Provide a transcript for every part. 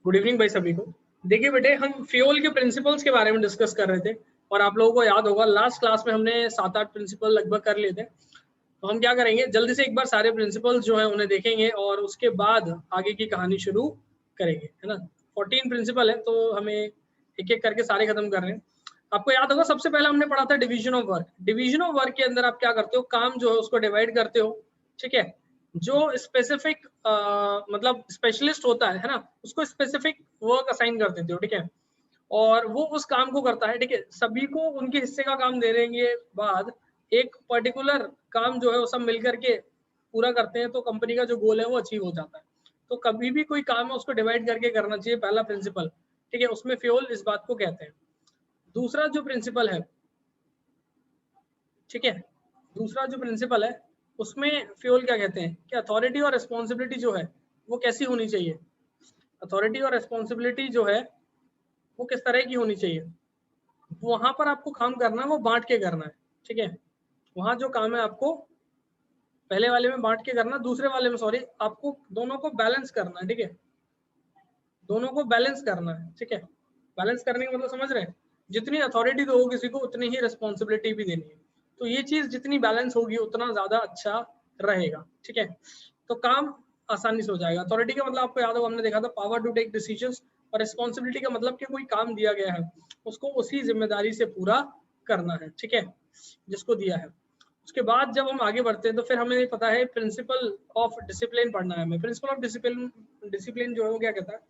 Good evening भाई सभी को। देखिए बेटे, हम फ्यूल के प्रिंसिपल्स के बारे में डिस्कस कर रहे थे और आप लोगों को याद होगा लास्ट क्लास में हमने 7-8 प्रिंसिपल लगभग कर लिए थे। तो हम क्या करेंगे, जल्दी से एक बार सारे प्रिंसिपल्स जो है उन्हें देखेंगे और उसके बाद आगे की कहानी शुरू करेंगे, है ना। 14 प्रिंसिपल है तो हमें एक एक करके सारे खत्म कर रहे हैं। आपको याद होगा सबसे पहले हमने पढ़ा था division of work. Division of work के अंदर आप क्या करते हो, काम जो है उसको डिवाइड करते हो, ठीक है। जो स्पेसिफिक मतलब स्पेशलिस्ट होता है ना, उसको स्पेसिफिक वर्क असाइन कर देते हो, ठीक है। और वो उस काम को करता है, ठीक है। सभी को उनके हिस्से का काम दे देंगे बाद एक पर्टिकुलर काम जो है वो सब मिलकर के पूरा करते हैं, तो कंपनी का जो गोल है वो अचीव हो जाता है। तो कभी भी कोई काम है उसको डिवाइड करके करना चाहिए, पहला प्रिंसिपल, ठीक है। उसमें फ्यूल इस बात को कहते हैं। दूसरा जो प्रिंसिपल है, ठीक है, दूसरा जो प्रिंसिपल है उसमें फ्यूल क्या कहते हैं कि अथॉरिटी और रिस्पॉन्सिबिलिटी जो है वो कैसी होनी चाहिए। अथॉरिटी और रिस्पॉन्सिबिलिटी जो है वो किस तरह की होनी चाहिए। वहां पर आपको काम करना है वो बांट के करना है, ठीक है। वहां जो काम है आपको पहले वाले में बांट के करना, दूसरे वाले में सॉरी आपको दोनों को बैलेंस करना है, ठीक है। दोनों को बैलेंस करना है, ठीक है। बैलेंस करने का मतलब समझ रहे हैं, जितनी अथॉरिटी दो किसी को उतनी ही रिस्पॉन्सिबिलिटी भी देनी है। तो ये चीज जितनी बैलेंस होगी उतना ज्यादा अच्छा रहेगा, ठीक है। तो काम आसानी से हो जाएगा। अथॉरिटी का मतलब आपको याद होगा हमने देखा था पावर टू टेक डिसीजंस, और रिस्पॉन्सिबिलिटी का मतलब कि कोई काम दिया गया है उसको उसी जिम्मेदारी से पूरा करना है, ठीक है, जिसको दिया है। उसके बाद जब हम आगे बढ़ते हैं तो फिर हमें पता है प्रिंसिपल ऑफ डिसिप्लिन पढ़ना है हमें। प्रिंसिपल ऑफ डिसिप्लिन डिसिप्लिन जो है वो क्या कहता है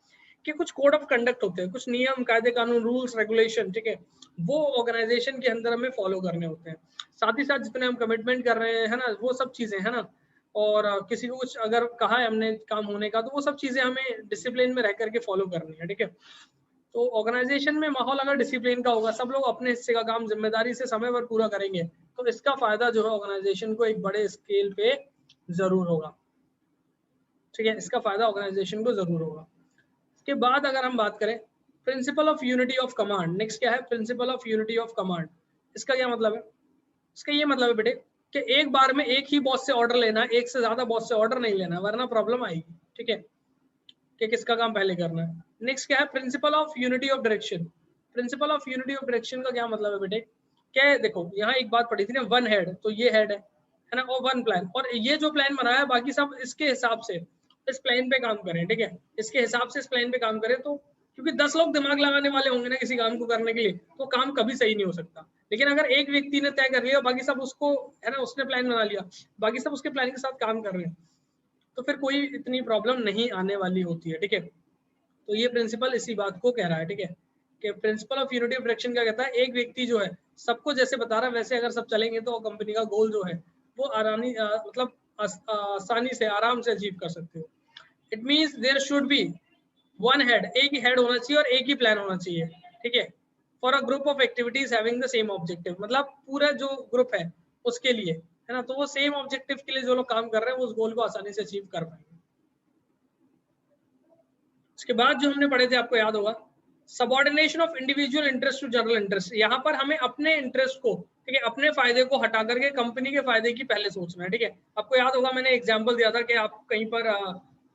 कि कुछ कोड ऑफ कंडक्ट होते हैं, कुछ नियम कायदे कानून रूल्स रेगुलेशन, ठीक है, वो ऑर्गेनाइजेशन के अंदर हमें फॉलो करने होते हैं। साथ ही साथ जितने हम कमिटमेंट कर रहे हैं, है ना, वो सब चीजें, है ना। और किसी को कुछ अगर कहा है हमने काम होने का तो वो सब चीजें हमें डिसिप्लिन में रह करके फॉलो करनी है, ठीक है। तो ऑर्गेनाइजेशन में माहौल अगर डिसिप्लिन का होगा, सब लोग अपने हिस्से का काम जिम्मेदारी से समय पर पूरा करेंगे, तो इसका फायदा जो है ऑर्गेनाइजेशन को एक बड़े स्केल पे जरूर होगा, ठीक है। इसका फायदा ऑर्गेनाइजेशन को जरूर होगा। इसके बाद अगर हम बात करें principle of unity of command, next क्या है principle of unity of command. इसका क्या मतलब है, इसका ये मतलब है बेटे कि एक बार में एक ही बॉस से ऑर्डर लेना है, एक से ज्यादा बॉस से ऑर्डर नहीं लेना, वरना प्रॉब्लम आएगी, ठीक है, कि किसका काम पहले करना है। नेक्स्ट क्या है principle of unity of direction. Principle of unity of direction का क्या मतलब है बेटे, क्या देखो यहाँ एक बात पढ़ी थी ना, वन हेड, तो ये हेड है ना, और वन प्लान, और ये जो प्लान बनाया है बाकी सब इसके हिसाब से इस प्लान पे काम करें, ठीक है, इसके हिसाब से इस प्लान पे काम करें। तो क्योंकि 10 लोग दिमाग लगाने वाले होंगे ना किसी काम को करने के लिए, तो काम कभी सही नहीं हो सकता। लेकिन अगर एक व्यक्ति ने तय कर लिया बाकी सब उसको, है ना, उसने प्लान बना लिया, बाकी सब उसके प्लान के साथ काम कर रहे हैं, तो फिर कोई इतनी प्रॉब्लम नहीं आने वाली होती है, ठीक है। तो ये प्रिंसिपल इसी बात को कह रहा है, ठीक है, कि principle of unity of direction क्या कहता है, एक व्यक्ति जो है सबको जैसे बता रहा है वैसे अगर सब चलेंगे तो कंपनी का गोल जो है वो मतलब आसानी से आराम से अचीव कर सकते हो। It means there should be one head, एक ही हेड होना चाहिए और एक ही प्लान होना चाहिए, ठीक है, for a group of activities having the same objective. मतलब पूरा जो ग्रुप है उसके लिए, है ना, तो वो सेम ऑब्जेक्टिव के लिए जो लोग काम कर रहे हैं वो उस गोल को आसानी से अचीव कर पाएंगे। उसके बाद जो हमने पढ़े थे आपको याद होगा subordination of individual interest to general interest. यहाँ पर हमें अपने इंटरेस्ट को, ठीक है, अपने फायदे को हटा करके कंपनी के फायदे की पहले सोचना है, ठीक है। आपको याद होगा मैंने एग्जांपल दिया था कि आप कहीं पर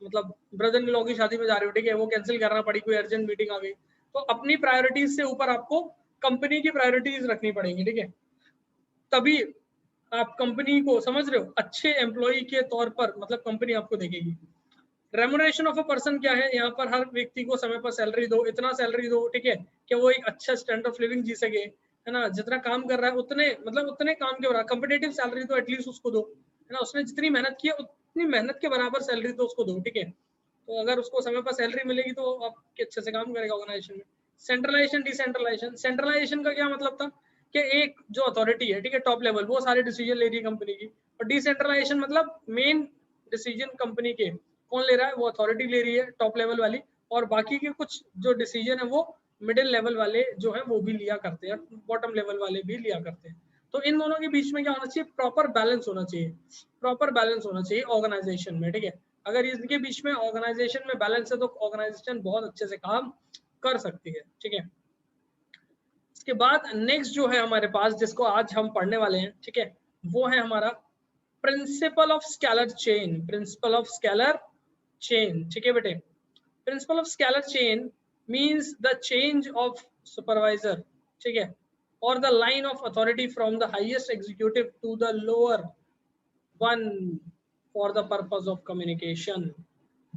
मतलब ब्रदर इन लॉ की शादी में जा रहे हो, ठीक है, वो कैंसिल करना पड़ी, कोई अर्जेंट मीटिंग आ गई, तो अपनी प्रायोरिटीज से ऊपर आपको कंपनी की प्रायोरिटीज रखनी पड़ेंगी, ठीक है। तभी आप कंपनी को, समझ रहे हो, अच्छे एम्प्लॉय के तौर पर मतलब कंपनी आपको देखेगी। रेमुनरेशन ऑफ अ पर्सन क्या है, यहाँ पर हर व्यक्ति को समय पर सैलरी दो, इतना सैलरी दो, ठीक है, कि वो एक अच्छा स्टैंडर्ड ऑफ लिविंग जी सके, है ना। जितना काम कर रहा है उतने मतलब उतने काम के बराबर कंपेटिटिव सैलरी तो एटलीस्ट उसको दो, है ना। उसने जितनी मेहनत की है उतनी मेहनत के बराबर सैलरी तो उसको दो, ठीक है। तो अगर उसको समय पर सैलरी मिलेगी तो आप अच्छे से काम करेगा ऑर्गेनाइजेशन में। सेंट्रलाइजेशन डिसेंट्रलाइजेशन, सेंट्रलाइजेशन का क्या मतलब था कि एक जो अथॉरिटी है, ठीक है, टॉप लेवल, वो सारे डिसीजन ले रही है कंपनी की, और डिसेंट्रलाइजेशन मतलब मेन डिसीजन कंपनी के कौन ले रहा है, वो अथॉरिटी ले रही है टॉप लेवल वाली, और बाकी के कुछ जो डिसीजन है वो मिडिल लेवल वाले जो है वो भी लिया करते हैं, बॉटम लेवल वाले भी लिया करते हैं। तो इन दोनों के बीच में क्या होना चाहिए, प्रॉपर बैलेंस होना चाहिए, प्रॉपर बैलेंस होना चाहिए ऑर्गेनाइजेशन में, ठीक है। अगर इनके बीच में ऑर्गेनाइजेशन में बैलेंस है तो ऑर्गेनाइजेशन बहुत अच्छे से काम कर सकती है, ठीक है। इसके बाद नेक्स्ट जो है हमारे पास जिसको आज हम पढ़ने वाले हैं, ठीक है, वो है हमारा principle of scalar chain. Principle of scalar chain, ठीक है बेटे। Principle of scalar chain means the change of supervisor, ठीक है, और the line of authority from the highest executive to the lower one for the purpose of communication.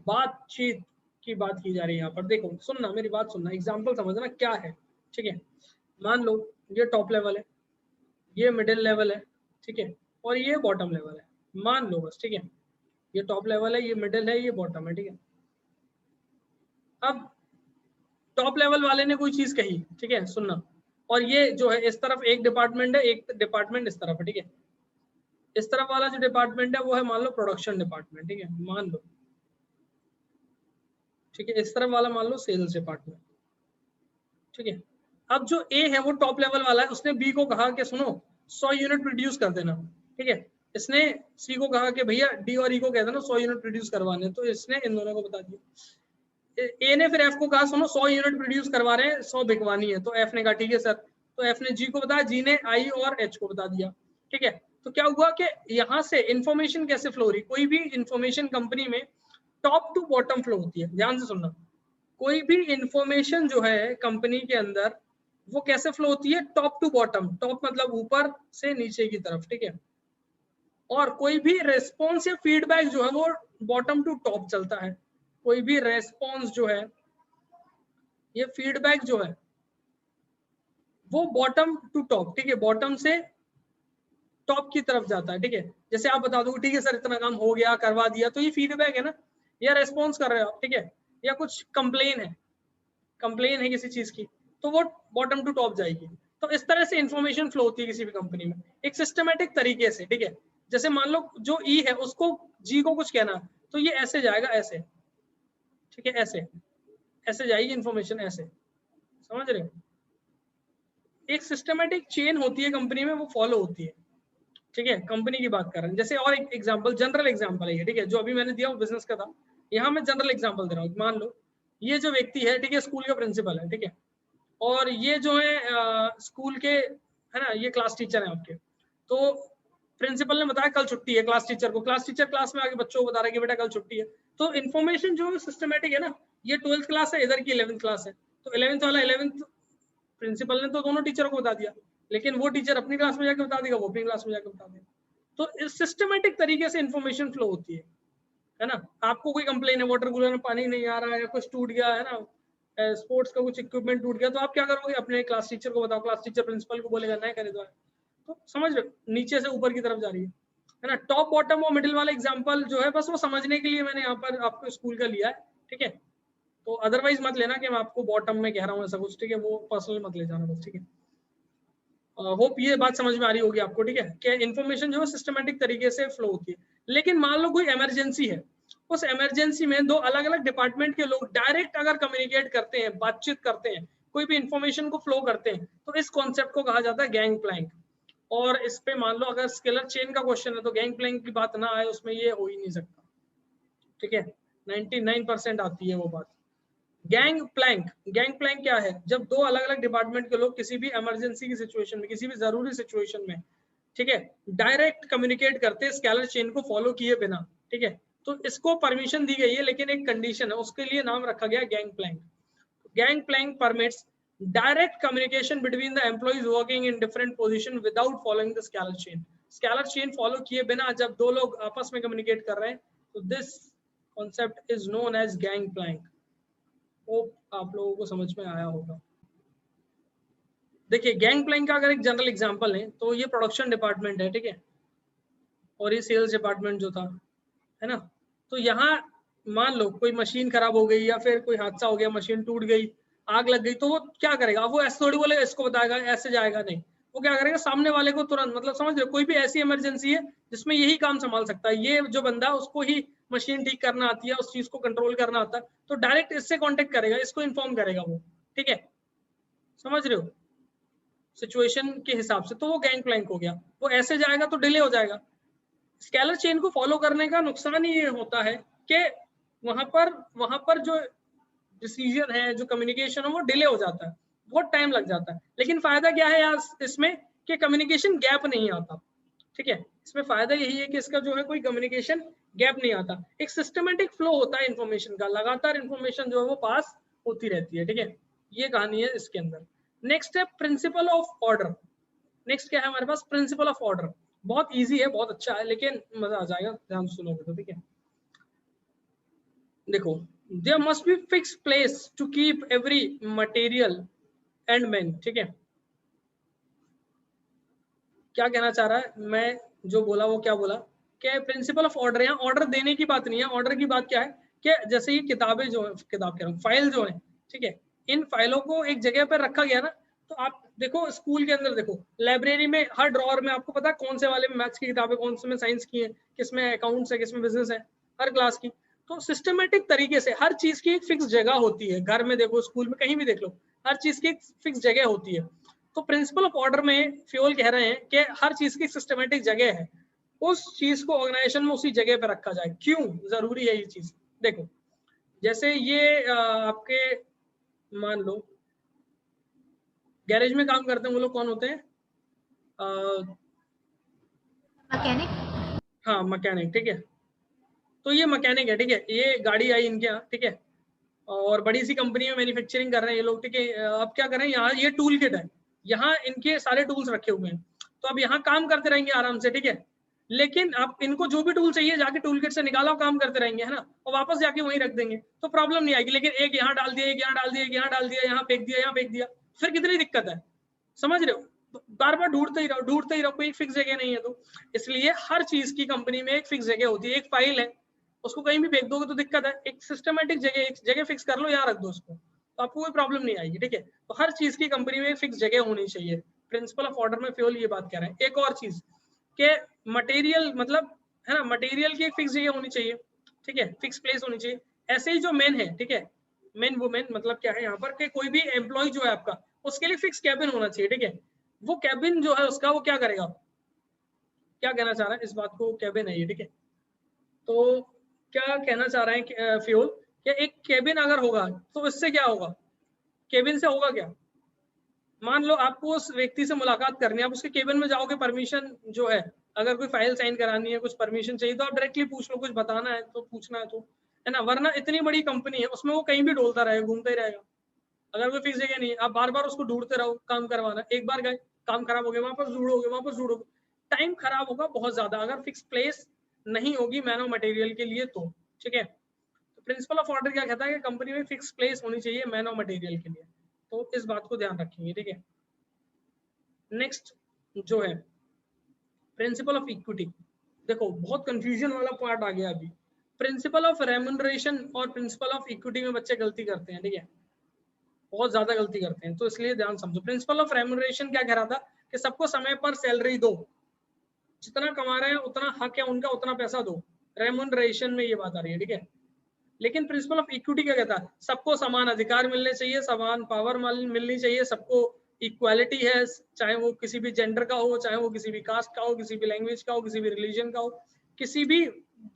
बातचीत की बात की जा रही है यहाँ पर। देखो सुनना, मेरी बात सुनना, एग्जाम्पल समझना क्या है, ठीक है। मान लो ये टॉप लेवल है, ये मिडिल लेवल है, ठीक है, और ये बॉटम लेवल है, मान लो बस, ठीक है। ये टॉप लेवल है, ये मिडिल है, ये बॉटम है, ठीक है। अब टॉप लेवल वाले ने कोई चीज कही, ठीक है, सुनना, और ये जो है इस तरफ एक डिपार्टमेंट है, एक डिपार्टमेंट इस तरफ है, ठीक है। इस तरफ वाला जो डिपार्टमेंट है वो है मान लो प्रोडक्शन डिपार्टमेंट, ठीक है, मान लो, ठीक है। इस तरफ वाला मान लो सेल्स डिपार्टमेंट, ठीक है। अब जो ए है वो टॉप लेवल वाला है, उसने बी को कहा कि सुनो 100 यूनिट प्रोड्यूस कर देना, ठीक है। इसने सी को कहा कि भैया डी और ई को कह देना 100 यूनिट प्रोड्यूस करवाने, तो इसने इन दोनों को बता दिया। ए ने फिर एफ को कहा सुनो 100 यूनिट प्रोड्यूस करवा रहे हैं, 100 बिकवानी है, तो एफ ने कहा ठीक है सर, तो एफ ने जी को बताया, जी ने आई और एच को बता दिया, ठीक है। तो क्या हुआ कि यहाँ से इंफॉर्मेशन कैसे फ्लो हो रही, कोई भी इंफॉर्मेशन कंपनी में टॉप टू बॉटम फ्लो होती है, ध्यान से सुनना। कोई भी इंफॉर्मेशन जो है कंपनी के अंदर वो कैसे फ्लो होती है, टॉप टू बॉटम, टॉप मतलब ऊपर से नीचे की तरफ, ठीक है। और कोई भी रेस्पॉन्स या फीडबैक जो है वो बॉटम टू टॉप चलता है। कोई भी रेस्पॉन्स जो है, ये फीडबैक जो है वो बॉटम टू टॉप, ठीक है, बॉटम से टॉप की तरफ जाता है, ठीक है। जैसे आप बता दो ठीक है सर इतना काम हो गया, करवा दिया, तो ये फीडबैक है ना, या रेस्पॉन्स कर रहे हो आप, ठीक है, या कुछ कंप्लेन है, कंप्लेन है किसी चीज की, तो वो बॉटम टू टॉप जाएगी। तो इस तरह से इंफॉर्मेशन फ्लो होती है किसी भी कंपनी में, एक सिस्टमेटिक तरीके से, ठीक है। जैसे मान लो जो ई है उसको जी को कुछ कहना, तो ये ऐसे जाएगा, ऐसे, ठीक है, ऐसे ऐसे जाएगी इंफॉर्मेशन, ऐसे, समझ रहे हो। एक सिस्टमेटिक चेन होती है कंपनी में, वो फॉलो होती है, ठीक है। कंपनी की बात कर रहे हैं। जैसे और एक एग्जांपल, जनरल एग्जांपल है ये, ठीक है, जो अभी मैंने दिया वो बिजनेस का था, यहाँ मैं जनरल एग्जांपल दे रहा हूँ। मान लो ये जो व्यक्ति है, ठीक है, स्कूल का प्रिंसिपल है, ठीक है, और ये जो है स्कूल के है ना, ये क्लास टीचर है आपके। तो प्रिंसिपल ने बताया कल छुट्टी है क्लास टीचर को, क्लास टीचर क्लास में आके बच्चों को बता रहा है कि बेटा कल छुट्टी है। तो इन्फॉर्मेशन जो है सिस्टमेटिक है ना, ये 12th क्लास है, इधर की 11th क्लास है, तो 11th वाला 11th प्रिंसिपल ने तो दोनों टीचरों को बता दिया, लेकिन वो टीचर अपनी क्लास में जाके बता देगा, वो अपनी क्लास में जाके बता देगा। तो इस सिस्टमेटिक तरीके से इन्फॉर्मेशन फ्लो होती है ना। आपको कोई कंप्लेन है, वाटर कूलर में पानी नहीं आ रहा है, कुछ टूट गया है ना, स्पोर्ट्स का कुछ इक्विपमेंट टूट गया, तो आप क्या करोगे, अपने क्लास टीचर को बताओ, क्लास टीचर प्रिंसिपल को बोलेगा नया खरीदवाए। तो समझ रहे हो, नीचे से ऊपर की तरफ जा रही है ना। टॉप बॉटम और मिडिल वाला एग्जांपल जो है बस वो समझने के लिए मैंने यहाँ पर आपको स्कूल का लिया है, ठीक है। तो अदरवाइज मत लेना कि मैं आपको बॉटम में कह रहा हूँ ऐसा कुछ, ठीक है, वो पर्सनल मत ले जाना बस, ठीक है। होप ये बात समझ में आ रही होगी आपको, ठीक है, कि इन्फॉर्मेशन जो है सिस्टमेटिक तरीके से फ्लो होती है। लेकिन मान लो कोई इमरजेंसी है, उस इमरजेंसी में दो अलग अलग डिपार्टमेंट के लोग डायरेक्ट अगर कम्युनिकेट करते हैं, बातचीत करते हैं, कोई भी इंफॉर्मेशन को फ्लो करते हैं, तो इस कॉन्सेप्ट को कहा जाता है गैंग प्लैंक। और इस पे मान लो अगर स्केलर चेन का क्वेश्चन है तो गैंग प्लैंक की बात ना आए उसमें, ये हो ही नहीं सकता, ठीक है। 99% आती है वो बात। गैंग प्लैंक, गैंग प्लैंक क्या है, जब दो अलग अलग डिपार्टमेंट के लोग किसी भी इमरजेंसी की सिचुएशन में, किसी भी जरूरी सिचुएशन में, ठीक है, डायरेक्ट कम्युनिकेट करते हैं स्केलर चेन को फॉलो किए बिना, ठीक है। तो इसको परमिशन दी गई है, लेकिन एक कंडीशन है, उसके लिए नाम रखा गया gang plank. Gang plank permits direct communication between the employees working in different position without following the scalar chain. Scalar chain follow किए बिना जब दो लोग आपस में कम्युनिकेट कर रहे हैं, तो this concept is known as gang plank. Hope आप लोगों को समझ में आया होगा। देखिए गैंग प्लैंक का अगर एक जनरल एग्जांपल है तो ये प्रोडक्शन डिपार्टमेंट है, ठीक है, और ये सेल्स डिपार्टमेंट जो था, है ना। तो यहाँ मान लो कोई मशीन खराब हो गई या फिर कोई हादसा हो गया, मशीन टूट गई, आग लग गई, तो वो क्या करेगा, वो ऐसे थोड़ी बोलेगा इसको बताएगा ऐसे जाएगा, नहीं, वो क्या करेगा सामने वाले को तुरंत, मतलब समझ रहे हो, कोई भी ऐसी इमरजेंसी है जिसमें यही काम संभाल सकता है, ये जो बंदा उसको ही मशीन ठीक करना आती है, उस चीज को कंट्रोल करना आता है, तो डायरेक्ट इससे कॉन्टेक्ट करेगा, इसको इन्फॉर्म करेगा वो, ठीक है, समझ रहे हो सिचुएशन के हिसाब से। तो वो गैंग प्लैंक हो गया, वो ऐसे जाएगा तो डिले हो जाएगा। स्केलर चेन को फॉलो करने का नुकसान ये होता है कि वहां पर जो डिसीजन है, जो कम्युनिकेशन है, वो डिले हो जाता है, बहुत टाइम लग जाता है। लेकिन फायदा क्या है यार इसमें, कि कम्युनिकेशन गैप नहीं आता, ठीक है। इसमें फायदा यही है कि इसका जो है कोई कम्युनिकेशन गैप नहीं आता, एक सिस्टमेटिक फ्लो होता है इन्फॉर्मेशन का, लगातार इन्फॉर्मेशन जो है वो पास होती रहती है, ठीक है, ये कहानी है इसके अंदर। नेक्स्ट है प्रिंसिपल ऑफ ऑर्डर। नेक्स्ट क्या है हमारे पास, प्रिंसिपल ऑफ ऑर्डर। बहुत इजी है, बहुत अच्छा है, लेकिन मजा आ जाएगा ध्यान सुनोगे तो, ठीक है। देखो, there must be fix place to keep every material and man, ठीक है। क्या कहना चाह रहा है, मैं जो बोला वो क्या बोला, कि प्रिंसिपल ऑफ ऑर्डर, यहाँ ऑर्डर देने की बात नहीं है, ऑर्डर की बात क्या है कि जैसे ये किताबें जो है, किताब कह रहा हूँ, फाइल जो है, ठीक है, इन फाइलों को एक जगह पर रखा गया ना, तो आप देखो स्कूल के अंदर, देखो लाइब्रेरी में हर ड्रॉअर में आपको पता है कौन से वाले में मैथ्स की किताबें, कौन से में साइंस की है, किसमें अकाउंट्स है, किसमें बिजनेस है, हर क्लास की। तो सिस्टमेटिक तरीके से हर चीज की एक फिक्स जगह होती है, घर में देखो, स्कूल में, कहीं भी देख लो, हर चीज की एक फिक्स जगह होती है। तो प्रिंसिपल ऑफ ऑर्डर में फ्योल कह रहे हैं कि हर चीज की सिस्टमेटिक जगह है, उस चीज को ऑर्गेनाइजेशन में उसी जगह पे रखा जाए। क्यों जरूरी है ये चीज, देखो जैसे ये आपके मान लो गैरेज में काम करते हैं वो लोग कौन होते हैं, मैकेनिक। हाँ मैकेनिक, ठीक है। तो ये मैकेनिक है, ठीक है, ये गाड़ी आई इनके यहाँ, ठीक है, और बड़ी सी कंपनी में मैन्युफैक्चरिंग कर रहे हैं ये लोग, ठीक है। अब क्या करें, यहाँ ये टूल किट है, यहाँ इनके सारे टूल्स रखे हुए हैं, तो अब यहाँ काम करते रहेंगे आराम से, ठीक है। लेकिन आप इनको जो भी टूल चाहिए जाके टूल किट से निकालो, काम करते रहेंगे, है ना, और वापस जाके वहीं रख देंगे, तो प्रॉब्लम नहीं आएगी। लेकिन एक यहाँ डाल दिया, एक यहाँ डाल दिया, एक यहाँ डाल दिया, यहाँ फेंक दिया, यहाँ फेंक दिया, फिर कितनी दिक्कत है, समझ रहे हो। बार बार ढूंढते ही रहो, ढूंढते ही रहो, कोई फिक्स जगह नहीं है। तो इसलिए हर चीज की कंपनी में एक फिक्स जगह होती है। एक फाइल है, उसको कहीं भी फेंक दोगे तो दिक्कत है, एक सिस्टमेटिक जगह, एक जगह फिक्स कर लो, यहाँ रख दो उसको, तो आपको कोई प्रॉब्लम नहीं आएगी, ठीक है। तो हर चीज की कंपनी में एक फिक्स जगह होनी चाहिए। प्रिंसिपल ऑफ ऑर्डर में फ्योल ये बात कह रहे हैं। एक और चीज के मटेरियल, मतलब है ना, मटेरियल की एक फिक्स जगह होनी चाहिए, ठीक है, फिक्स प्लेस होनी चाहिए। ऐसे ही जो मेन है, ठीक है, मेन वुमेन, मतलब क्या है यहाँ पर कि कोई भी एम्प्लॉय जो है आपका, उसके लिए फिक्स कैबिन होना चाहिए, ठीक है। वो कैबिन जो है उसका, वो क्या करेगा, क्या कहना चाह रहा है इस बात को, कैबिन है ये, ठीक है। तो क्या कहना चाह रहे हैं फ्यूल, कि एक केबिन अगर होगा तो इससे क्या होगा, केबिन से होगा क्या, मान लो आपको उस व्यक्ति से मुलाकात करनी है, आप उसके केबिन में जाओगे, परमिशन जो है, अगर कोई फाइल साइन करानी है, कुछ परमिशन चाहिए, तो आप डायरेक्टली पूछ लो, कुछ बताना है तो पूछना है तो, है ना। वरना इतनी बड़ी कंपनी है, उसमें वो कहीं भी डोलता रहेगा, घूमता ही रहेगा, अगर कोई फिक्स जगह नहीं है, आप बार बार उसको ढूंढते रहो, काम करवाना, एक बार गए, काम खराब हो गया, वापस ढूंढोगे, वापस ढूंढोगे, टाइम खराब होगा बहुत ज्यादा, अगर फिक्स प्लेस नहीं होगी मैन ऑफ मटेरियल के लिए तो, ठीक है। तो प्रिंसिपल ऑफ ऑर्डर क्या कहता है कि कंपनी में फिक्स प्लेस होनी चाहिए मैन ऑफ मटेरियल के लिए, तो इस बात को ध्यान रखेंगे, ठीक है। नेक्स्ट जो है प्रिंसिपल ऑफ इक्विटी। देखो बहुत कंफ्यूजन वाला पार्ट आ गया अभी। प्रिंसिपल ऑफ रेम्यूनरेशन और प्रिंसिपल ऑफ इक्विटी में बच्चे गलती करते हैं, ठीक है, बहुत ज्यादा गलती करते हैं, तो इसलिए ध्यान समझो। प्रिंसिपल ऑफ रेम्यूनरेशन क्या कह रहा था कि सबको समय पर सैलरी दो, जितना कमा रहे हैं उतना हक है उनका, उतना पैसा दो, रेम्यूनरेशन में ये बात आ रही है, ठीक है। लेकिन प्रिंसिपल ऑफ इक्विटी क्या कहता है, सबको समान अधिकार मिलने चाहिए, समान पावर मिलनी चाहिए, सबको इक्वालिटी है, चाहे वो किसी भी जेंडर का हो, चाहे वो किसी भी कास्ट का हो, किसी भी लैंग्वेज का हो, किसी भी रिलीजन का हो, किसी भी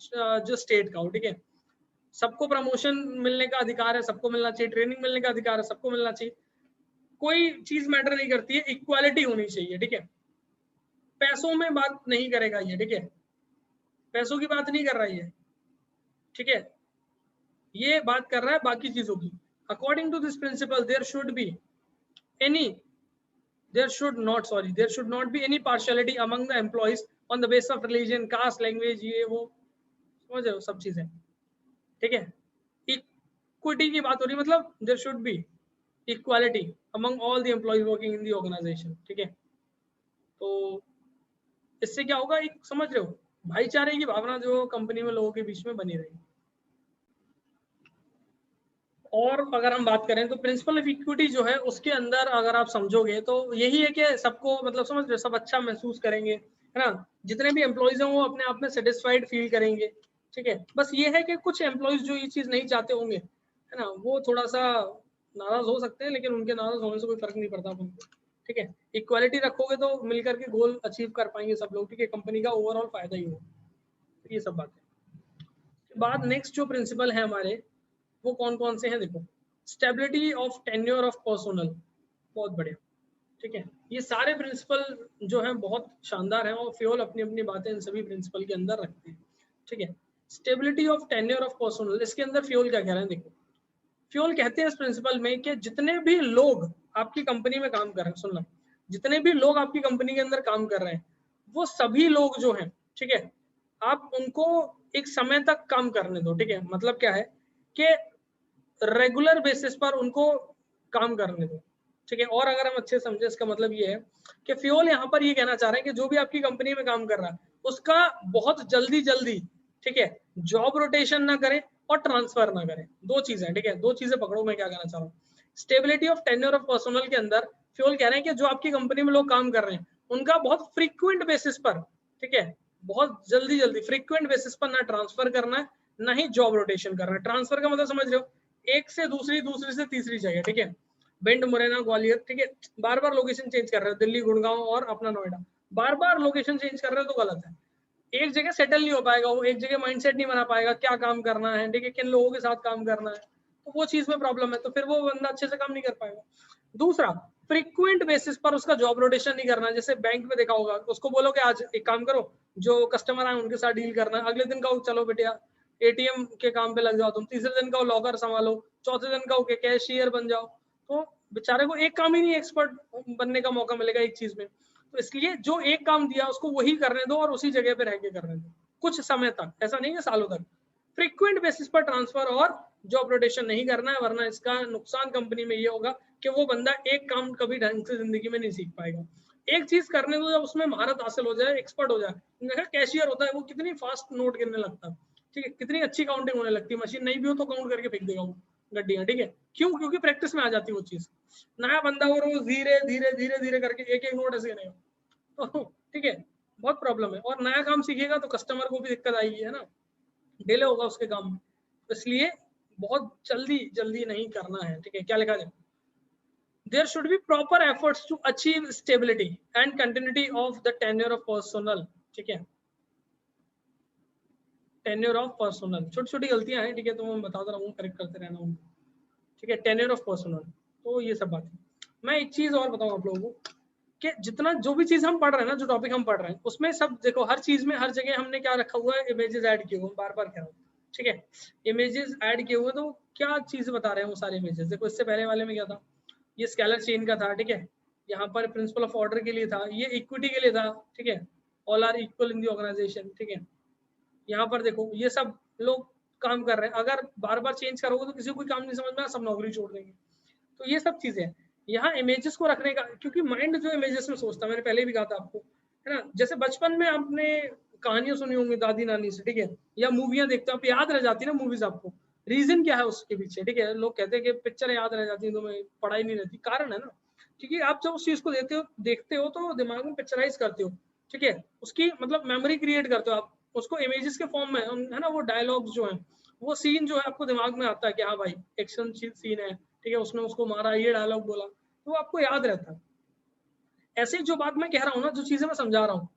जो स्टेट का हो, ठीक है। सबको प्रमोशन मिलने का अधिकार है, सबको मिलना चाहिए, ट्रेनिंग मिलने का अधिकार है, सबको मिलना चाहिए, कोई चीज मैटर नहीं करती है, इक्वालिटी होनी चाहिए, ठीक है। पैसों में बात नहीं करेगा ये, ठीक है, पैसों की बात नहीं कर रहा है, ठीक है, ये बात कर रहा है बाकी चीजों की। According to this principle there should be any there should not be any partiality among the employees on the basis of religion, caste, language, ये वो, समझ रहे हो सब चीजें, ठीक है। इक्विटी की बात हो रही, मतलब there should be equality among all the employees working in the organization, ठीक है। तो इससे क्या होगा, एक समझ रहे हो, भाईचारे की भावना जो कंपनी में लोगों के बीच में बनी रहेगी। और अगर हम बात करें तो प्रिंसिपल ऑफ इक्विटी जो है उसके अंदर अगर आप समझोगे तो यही है कि सबको, मतलब समझ रहे, सब अच्छा महसूस करेंगे, है ना, जितने भी एम्प्लॉयज हैं वो अपने आप में सेटिस्फाइड फील करेंगे, ठीक है। बस ये है कि कुछ एम्प्लॉयज जो ये चीज नहीं चाहते होंगे, है ना, वो थोड़ा सा नाराज हो सकते हैं, लेकिन उनके नाराज होने से कोई फर्क नहीं पड़ता उनको, ठीक है। इक्वालिटी रखोगे तो मिलकर के गोल अचीव कर पाएंगे सब लोग, ठीक है, कंपनी का ओवरऑल फायदा ही हो, ये सब बात है। बाद नेक्स्ट जो प्रिंसिपल है हमारे, वो कौन कौन से हैं, देखो, stability of tenure of personnel, बहुत बढ़िया, ठीक है। ये सारे प्रिंसिपल जो हैं बहुत शानदार हैं, और फ्योल अपनी अपनी बातें इन सभी प्रिंसिपल के अंदर रखते हैं, ठीक है। Stability of tenure of personal, इसके अंदर फ्यूल क्या कह रहे हैं देखो, फ्यूल कहते हैं इस प्रिंसिपल में कि जितने भी लोग आपकी कंपनी में काम कर रहे हैं, सुनना, जितने भी लोग आपकी कंपनी के अंदर काम कर रहे हैं वो सभी लोग जो हैं, ठीक है, आप उनको एक समय तक काम करने दो, ठीक है, मतलब क्या है कि रेगुलर बेसिस पर उनको काम करने दो, ठीक है। और अगर हम अच्छे समझे इसका मतलब ये है कि फ्यूल यहाँ पर ये कहना चाह रहे हैं कि जो भी आपकी कंपनी में काम कर रहा है उसका बहुत जल्दी जल्दी, ठीक है, जॉब रोटेशन ना करें और ट्रांसफर ना करें, दो चीजें, ठीक है, दो चीजें पकड़ो मैं क्या कहना चाह रहा हूँ। Stability of tenure of personal के अंदर फ्यूल कह रहे हैं कि जो आपकी कंपनी में लोग काम कर रहे हैं उनका बहुत फ्रीक्वेंट बेसिस पर, ठीक है, बहुत जल्दी जल्दी फ्रीक्वेंट बेसिस पर ना ट्रांसफर करना है ना ही जॉब रोटेशन करना है। ट्रांसफर का मतलब समझ रहे हो, एक से दूसरी, दूसरी से तीसरी जगह, ठीक है, भिंड, मुरैना, ग्वालियर, ठीक है, बार बार लोकेशन चेंज कर रहे हो, दिल्ली, गुड़गांव और अपना नोएडा, बार बार लोकेशन चेंज कर रहे हो तो गलत है। एक जगह सेटल नहीं हो पाएगा वो, एक जगह माइंडसेट नहीं बना पाएगा क्या काम करना है, ठीक है, किन लोगों के साथ काम करना है, तो वो चीज में प्रॉब्लम है, तो फिर वो बंदा अच्छे से काम नहीं कर पाएगा। दूसरा, फ्रीक्वेंट बेसिस पर उसका जॉब रोटेशन नहीं करना, जैसे बैंक में देखा होगा, उसको बोलो कि आज एक काम करो, जो कस्टमर आए उनके साथ डील करना है, अगले दिन का चलो बेटा एटीएम के काम पे लग जाओ तुम, तीसरे दिन का लॉकर संभालो, चौथे दिन का कैशियर बन जाओ, तो बेचारे को एक काम ही नहीं एक्सपर्ट बनने का मौका मिलेगा एक चीज में। तो इसलिए जो एक काम दिया उसको वही करने दो और उसी जगह पे रह के करने दो कुछ समय तक, ऐसा नहीं है सालों तक। फ्रीक्वेंट बेसिस पर ट्रांसफर और जॉब रोटेशन नहीं करना है, वरना इसका नुकसान कंपनी में ये होगा कि वो बंदा एक काम कभी ढंग से जिंदगी में नहीं सीख पाएगा। एक चीज करने दो, जब उसमें महारत हासिल हो जाए, एक्सपर्ट हो जाए, कैशियर होता है वो कितनी फास्ट नोट गिनने लगता है, ठीक है, कितनी अच्छी काउंटिंग होने लगती है, मशीन नहीं भी हो तो काउंट करके फेंक देगा वो गड्डियां, ठीक है, क्यों, क्योंकि प्रैक्टिस में आ जाती है वो चीज। नया बंदा वो रोज धीरे धीरे धीरे धीरे करके एक एक नोट ऐसे गिनेगा तो ठीक है, बहुत प्रॉब्लम है। और नया काम सीखेगा तो कस्टमर को भी दिक्कत आएगी, है ना, डिले होगा उसके काम में, इसलिए बहुत जल्दी जल्दी नहीं करना है, ठीक है। क्या लिखा जाए, there should be proper efforts to achieve stability and continuity of the tenure of personnel, ठीक है, टेन्योर ऑफ पर्सनल, छोटी छोटी गलतियां हैं, ठीक है, तो मैं बताता रहा हूँ, करेक्ट करते रहना हूँ, ठीक है, टेन्योर ऑफ पर्सनल, तो ये सब बात है। मैं एक चीज और बताऊँ आप लोगों को कि जितना जो भी चीज हम पढ़ रहे हैं ना, जो टॉपिक हम पढ़ रहे हैं उसमें सब देखो, हर चीज में हर जगह हमने क्या रखा हुआ है, इमेजेस ऐड किए हुए, बार बार कह रहा हूँ, ठीक है, इमेजेस ऐड किए हुए, तो क्या चीज बता रहे हैं वो सारे इमेजेस, देखो इससे पहले वाले में क्या था, ये स्केलर चेन का था, ठीक है, यहाँ पर प्रिंसिपल ऑफ ऑर्डर के लिए था, ये इक्विटी के लिए था, ठीक है, all are equal in the organisation, ठीक है, यहाँ पर देखो ये सब लोग काम कर रहे हैं, अगर बार बार चेंज करोगे तो किसी को कोई काम नहीं समझ में, सब नौकरी छोड़ देंगे। तो ये सब चीजें यहाँ इमेजेस को रखने का, क्योंकि माइंड जो इमेजेस में सोचता है, मैंने पहले भी कहा था आपको, है ना, जैसे बचपन में आपने कहानियां सुनी होंगी दादी नानी से, ठीक है, या मूवियां देखते हो आप, याद रह जाती है ना मूवीज आपको, रीजन क्या है उसके पीछे, ठीक है, लोग कहते हैं कि पिक्चर याद रह जाती है तो मैं पढ़ाई नहीं रहती, कारण है ना, क्योंकि आप जब उस चीज को देखते हो तो दिमाग में पिक्चराइज करते हो, ठीक है, उसकी मतलब मेमोरी क्रिएट करते हो आप, उसको इमेजेस के फॉर्म में, है ना, वो डायलॉग्स जो है, वो सीन जो है आपको दिमाग में आता है कि हाँ भाई एक्शन सीन है, ठीक है, उसने उसको मारा, ये डायलॉग बोला, तो आपको याद रहता है। ऐसे ही जो बात मैं कह रहा हूँ ना, जो चीजें मैं समझा रहा हूँ,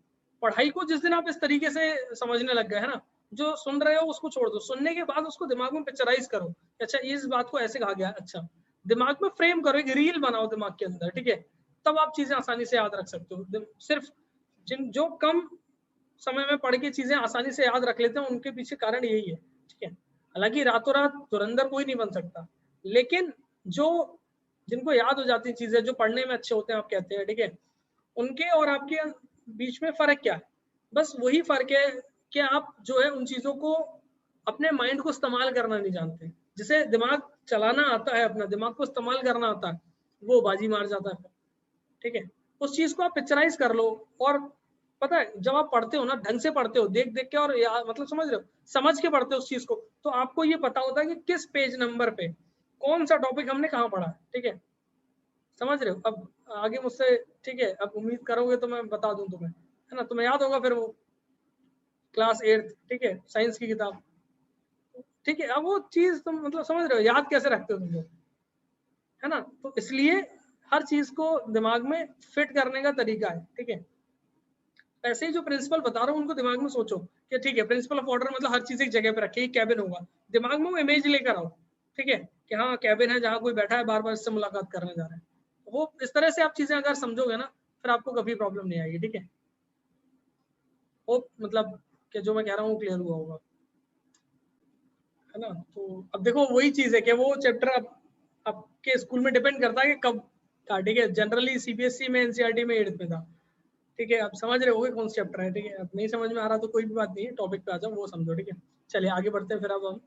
पढ़ाई को जिस दिन आप इस तरीके से समझने लग गए, है ना, जो सुन रहे हो उसको छोड़ दो, सुनने के बाद उसको दिमाग में पिक्चराइज करो, अच्छा इस बात को ऐसे कहा गया, अच्छा दिमाग में फ्रेम करो, एक रील बनाओ दिमाग के अंदर, ठीक है, तब आप चीजें आसानी से याद रख सकते हो। सिर्फ जिन जो कम समय में पढ़ के चीजें आसानी से याद रख लेते हैं उनके पीछे कारण यही है, ठीक है, हालांकि रातों रात धुरंधर कोई नहीं बन सकता, लेकिन जो जिनको याद हो जाती चीजें, जो पढ़ने में अच्छे होते हैं आप कहते हैं, ठीक है, उनके और आपके बीच में फर्क क्या है, बस वही फर्क है कि आप जो है उन चीजों को, अपने माइंड को इस्तेमाल करना नहीं जानते, जिसे दिमाग चलाना आता है, अपना दिमाग को इस्तेमाल करना आता है, वो बाजी मार जाता है, ठीक है, उस चीज को आप पिक्चराइज कर लो। और पता है जब आप पढ़ते हो ना, ढंग से पढ़ते हो, देख देख के, और मतलब समझ रहे हो, समझ के पढ़ते हो उस चीज को, तो आपको ये पता होता है कि किस पेज नंबर पे कौन सा टॉपिक हमने कहाँ पढ़ा, ठीक है, समझ रहे हो। अब आगे मुझसे, ठीक है, अब उम्मीद करोगे तो मैं बता दूं तुम्हें, है ना, तुम्हें याद होगा फिर वो क्लास 8, ठीक है, साइंस की किताब, ठीक है, अब वो चीज तुम मतलब समझ रहे हो, याद कैसे रखते हो तुम लोग, है ना, तो इसलिए हर चीज को दिमाग में फिट करने का तरीका है, ठीक है। ऐसे ही जो प्रिंसिपल बता रहा हूँ उनको दिमाग में सोचो कि ठीक है, प्रिंसिपल ऑफ ऑर्डर मतलब हर चीज एक जगह पे रखे, कैबिन होगा, दिमाग में वो इमेज लेकर आओ, ठीक है, कि हाँ कैबिन है जहाँ कोई बैठा है, बार बार इससे मुलाकात करने जा रहा है, वो इस तरह से आप चीजें अगर समझोगे ना, फिर आपको कभी प्रॉब्लम नहीं आएगी, ठीक है। वो मतलब कि जो मैं कह रहा हूँ क्लियर हुआ होगा। है ना। तो अब देखो वही चीज है कि वो चैप्टर आपके स्कूल में डिपेंड करता है कि कब था, ठीक है। जनरली सीबीएसई में, एनसीईआरटी में 8th में था, ठीक है। आप समझ रहे होगे कौन सा चैप्टर है, ठीक है। अब नहीं समझ में आ रहा तो कोई भी बात नहीं है, टॉपिक पे आ जाओ, वो समझो, ठीक है। चलिए आगे बढ़ते हैं फिर। अब हम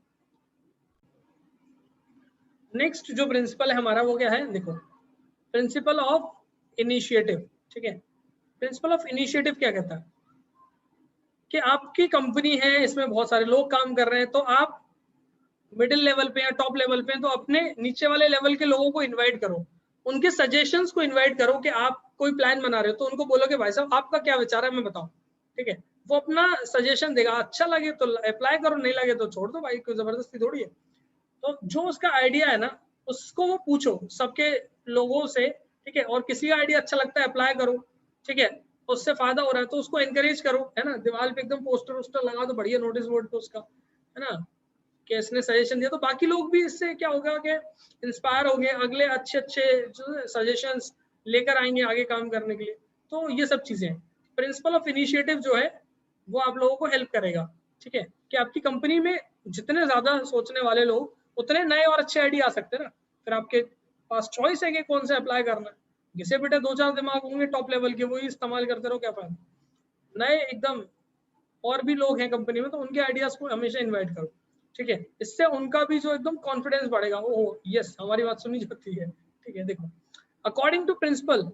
नेक्स्ट जो प्रिंसिपल है हमारा वो क्या है, देखो, प्रिंसिपल ऑफ इनिशिएटिव, ठीक है। प्रिंसिपल ऑफ इनिशिएटिव क्या कहता है कि आपकी कंपनी है, इसमें बहुत सारे लोग काम कर रहे हैं, तो आप मिडिल लेवल पे या टॉप लेवल पे, तो अपने नीचे वाले लेवल के लोगों को इनवाइट करो, उनके सजेशंस को इनवाइट करो कि आप कोई प्लान बना रहे हो, तो उनको बोलो कि भाई साहब आपका क्या विचार है, मैं बताऊं, ठीक है। वो अपना सजेशन देगा, अच्छा लगे तो अप्लाई करो, नहीं लगे तो छोड़ दो भाई, कोई जबरदस्ती थोड़ी है। तो जो उसका आइडिया है ना, उसको वो पूछो सबके लोगों से, ठीक है। और किसी का आइडिया अच्छा लगता है अप्लाई करो, ठीक है। उससे फायदा हो रहा है तो उसको एनकरेज करो, है ना। दीवार पे एकदम पोस्टर वोस्टर लगा दो, बढ़िया नोटिस बोर्ड पे उसका, है ना, कि इसने सजेशन दिया, तो बाकी लोग भी इससे क्या होगा कि इंस्पायर होंगे, अगले अच्छे अच्छे जो सजेशंस लेकर आएंगे आगे काम करने के लिए। तो ये सब चीजें हैं। प्रिंसिपल ऑफ इनिशिएटिव जो है वो आप लोगों को हेल्प करेगा, ठीक है, कि आपकी कंपनी में जितने ज्यादा सोचने वाले लोग, उतने नए और अच्छे आइडिया आ सकते हैं ना। फिर आपके पास चॉइस है कि कौन से अप्लाई करना है। घिसे पिटे 2-4 दिमाग होंगे टॉप लेवल के, वही इस्तेमाल करते रहो, क्या फायदा। नए एकदम और भी लोग हैं कंपनी में, तो उनके आइडियाज को हमेशा इनवाइट करो, ठीक है। इससे उनका भी जो एकदम कॉन्फिडेंस बढ़ेगा, ओह यस हमारी बात सुनी जाती है, ठीक है। देखो, according to principle,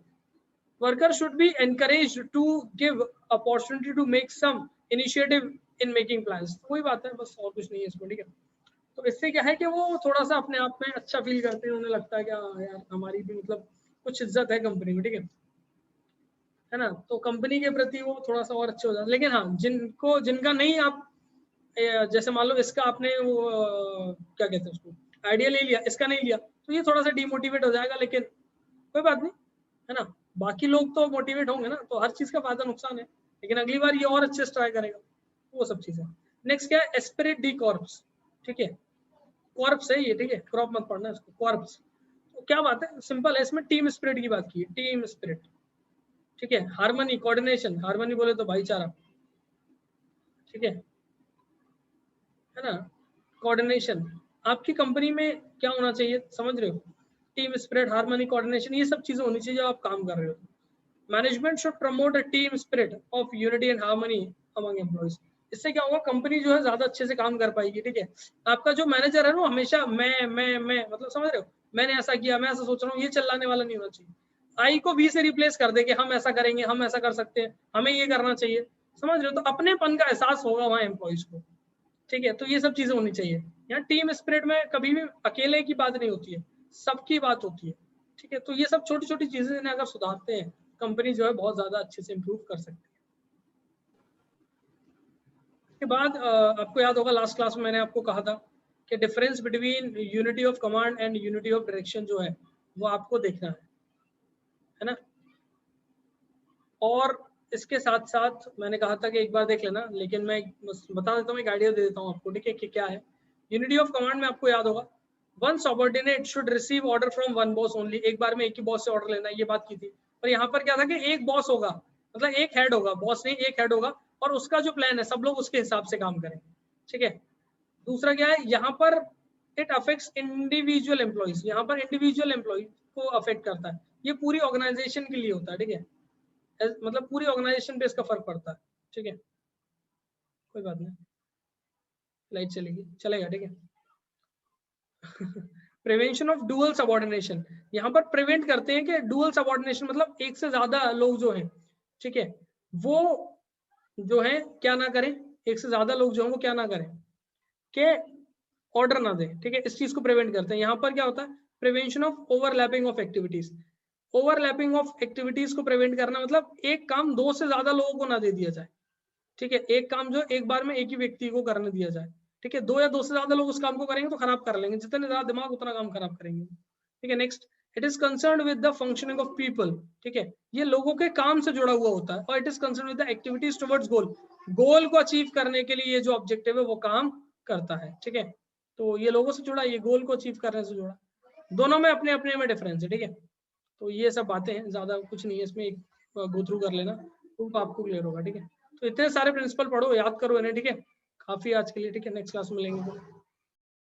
worker should be encouraged to give opportunity to make some initiative in making plans. वही बात है, बस और कुछ नहीं है इसमें, ठीक है। तो इससे क्या है कि वो थोड़ा सा अपने आप में अच्छा फील करते हैं, उन्हें लगता है कि यार हमारी भी मतलब कुछ इज्जत है कंपनी में, ठीक है ना। तो कंपनी के प्रति वो थोड़ा सा और अच्छे हो जाते। लेकिन हाँ, जिनका नहीं, आप जैसे मान लो इसका आपने वो क्या कहते हैं उसको, आइडिया ले लिया, इसका नहीं लिया, तो ये थोड़ा सा डिमोटिवेट हो जाएगा, लेकिन कोई बात नहीं, है ना। बाकी लोग तो मोटिवेट होंगे ना, तो हर चीज का फायदा नुकसान है, लेकिन अगली बार ये और अच्छे से ट्राई करेगा, वो सब चीजें। नेक्स्ट क्या है, एस्पिरिट डी कॉर्प्स, ठीक है। कॉर्प्स है ये, ठीक है, क्रॉप मत पढ़ना इसको, कॉर्प्स। तो क्या बात है, सिंपल है, इसमें टीम स्पिरिट की बात की है, टीम स्पिरिट, ठीक है। हार्मनी, कोऑर्डिनेशन, हार्मनी बोले तो भाईचारा, ठीक है ना। कोऑर्डिनेशन, आपकी कंपनी में क्या होना चाहिए, समझ रहे हो, टीम स्पिरिट, हार्मनी, कोऑर्डिनेशन, ये सब चीजें होनी चाहिए जब आप काम कर रहे हो। Management should promote a team spirit of unity and harmony among employees. इससे क्या होगा, कंपनी जो है ज्यादा अच्छे से काम कर पाएगी, ठीक है। आपका जो मैनेजर है ना, हमेशा मैं मतलब, समझ रहे हो, मैंने ऐसा किया, मैं ऐसा सोच रहा हूँ, ये चिल्लाने वाला नहीं होना चाहिए। आई को बी से रिप्लेस कर दे कि हम ऐसा करेंगे, हम ऐसा कर सकते हैं, हमें ये करना चाहिए, समझ रहे हो। तो अपनेपन का एहसास होगा वहाँ एम्प्लॉइज को, ठीक है। तो ये सब चीजें होनी चाहिए। यहाँ टीम स्पिरिट में कभी भी अकेले की बात नहीं होती है, सबकी बात होती है, ठीक है। तो ये सब छोटी छोटी चीजें इन्हें अगर सुधारते हैं, कंपनी जो है बहुत ज्यादा अच्छे से इंप्रूव कर सकती है। इसके बाद आपको याद होगा लास्ट क्लास में मैंने आपको कहा था कि difference between unity of command and unity of direction जो है वो आपको देखना है ना। और इसके साथ साथ मैंने कहा था कि एक बार देख लेना, लेकिन मैं बता देता हूँ, एक आइडिया दे देता हूँ आपको, ठीक है, कि क्या है यूनिटी ऑफ कमांड में। आपको याद होगा, one subordinate should receive order from one boss only, एक बार में एक ही बॉस से ऑर्डर लेना, ये बात की थी। और यहाँ पर क्या था कि एक बॉस होगा, मतलब एक हेड होगा, बॉस नहीं, एक हेड होगा, और उसका जो प्लान है सब लोग उसके हिसाब से काम करेंगे, ठीक है। दूसरा क्या है, यहाँ पर इट अफेक्ट्स इंडिविजुअल एम्प्लॉइज, यहाँ पर इंडिविजुअल एम्प्लॉय को अफेक्ट करता है, ये पूरी ऑर्गेनाइजेशन के लिए होता है, ठीक है। मतलब पूरी ऑर्गेनाइजेशन पे इसका फर्क पड़ता है, ठीक है। कोई बात नहीं, लाइट चलेगी, चलेगा, ठीक है। प्रिवेंशन ऑफ डुअल सबऑर्डिनेशन, यहाँ पर प्रिवेंट करते हैं कि डुअल सबऑर्डिनेशन मतलब एक से ज्यादा लोग जो हैं, ठीक है, वो जो है क्या ना करें, एक से ज्यादा लोग जो हैं वो क्या ना करें, कि ऑर्डर ना दें, ठीक है। इस चीज को प्रिवेंट करते हैं। यहाँ पर क्या होता है, prevention of overlapping of activities, overlapping of activities को प्रिवेंट करना, मतलब एक काम दो से ज्यादा लोगों को ना दे दिया जाए, ठीक है। एक काम जो एक बार में एक ही व्यक्ति को करने दिया जाए, ठीक है। दो या दो से ज्यादा लोग उस काम को करेंगे तो खराब कर लेंगे, जितने ज्यादा दिमाग उतना काम खराब करेंगे, ठीक है। Next, it is concern with the functioning of people, ठीक है, ये लोगों के काम से जुड़ा हुआ होता है। और it is concern with the activities towards goal, goal को अचीव करने के लिए ये जो ऑब्जेक्टिव है वो काम करता है, ठीक है। तो ये लोगों से जुड़ा, ये गोल को अचीव करने से जुड़ा, दोनों में अपने अपने में डिफरेंस है, ठीक है। तो ये सब बातें हैं, ज्यादा कुछ नहीं है इसमें, एक गो थ्रू कर लेना तो आपको क्लियर होगा, ठीक है। तो इतने सारे प्रिंसिपल पढ़ो, याद करो इन्हें, ठीक है। काफी आज के लिए, ठीक है। नेक्स्ट क्लास में मिलेंगे।